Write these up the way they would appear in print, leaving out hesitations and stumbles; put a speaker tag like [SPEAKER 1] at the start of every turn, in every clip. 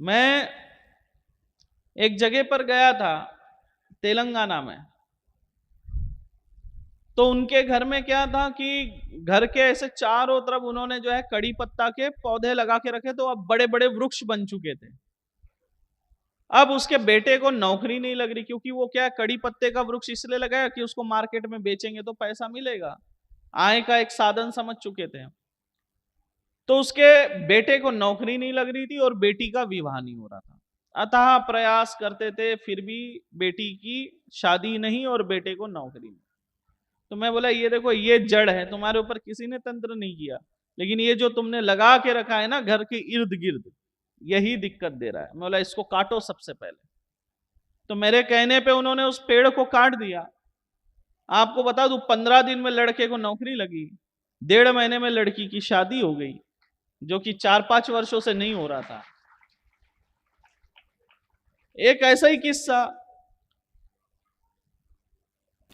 [SPEAKER 1] मैं एक जगह पर गया था तेलंगाना में, तो उनके घर में क्या था कि घर के ऐसे चारों तरफ उन्होंने जो है कड़ी पत्ता के पौधे लगा के रखे, तो अब बड़े बड़े वृक्ष बन चुके थे। अब उसके बेटे को नौकरी नहीं लग रही, क्योंकि वो क्या कड़ी पत्ते का वृक्ष इसलिए लगाया कि उसको मार्केट में बेचेंगे तो पैसा मिलेगा, आय का एक साधन समझ चुके थे। तो उसके बेटे को नौकरी नहीं लग रही थी और बेटी का विवाह नहीं हो रहा था। अतः प्रयास करते थे, फिर भी बेटी की शादी नहीं और बेटे को नौकरी नहीं। तो मैं बोला ये देखो, ये जड़ है, तुम्हारे ऊपर किसी ने तंत्र नहीं किया, लेकिन ये जो तुमने लगा के रखा है ना घर के इर्द गिर्द, यही दिक्कत दे रहा है। मैं बोला इसको काटो सबसे पहले। तो मेरे कहने पे उन्होंने उस पेड़ को काट दिया। आपको बता दूं, 15 दिन में लड़के को नौकरी लगी, 1.5 महीने में लड़की की शादी हो गई, जो कि 4-5 वर्षों से नहीं हो रहा था। एक ऐसा ही किस्सा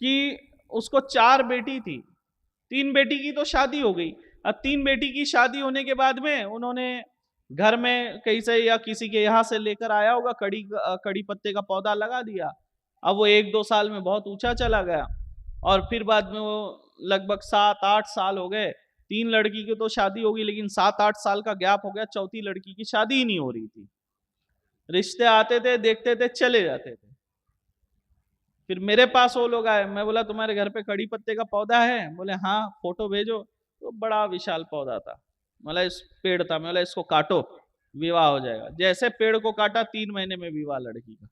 [SPEAKER 1] कि उसको 4 बेटी थी, 3 बेटी की तो शादी हो गई। अब 3 बेटी की शादी होने के बाद में उन्होंने घर में कहीं से या किसी के यहां से लेकर आया होगा कड़ी पत्ते का पौधा लगा दिया। अब वो 1-2 साल में बहुत ऊंचा चला गया, और फिर बाद में वो लगभग 7-8 साल हो गए। 3 लड़की की तो शादी होगी, लेकिन 7-8 साल का गैप हो गया, चौथी लड़की की शादी ही नहीं हो रही थी। रिश्ते आते थे, देखते थे, चले जाते थे। फिर मेरे पास वो लोग आए, मैं बोला तुम्हारे घर पे कड़ी पत्ते का पौधा है? बोले हाँ, फोटो भेजो। तो बड़ा विशाल पौधा था, मतलब इस पेड़ था। मैं बोला इसको काटो, विवाह हो जाएगा। जैसे पेड़ को काटा, 3 महीने में विवाह लड़की का।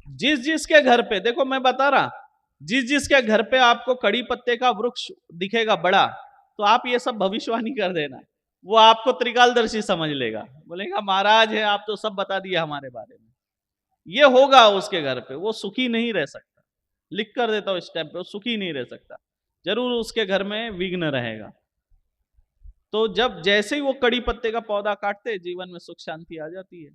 [SPEAKER 1] जिस जिसके घर पे, देखो मैं बता रहा, जिस जिसके घर पे आपको कड़ी पत्ते का वृक्ष दिखेगा बड़ा, तो आप ये सब भविष्यवाणी कर देना, वो आपको त्रिकालदर्शी समझ लेगा, बोलेगा महाराज है, आप तो सब बता दिया हमारे बारे में। ये होगा उसके घर पे, वो सुखी नहीं रह सकता। लिख कर देता हूं इस टाइम पे, वो सुखी नहीं रह सकता, जरूर उसके घर में विघ्न रहेगा। तो जब जैसे ही वो कड़ी पत्ते का पौधा काटते, जीवन में सुख शांति आ जाती है।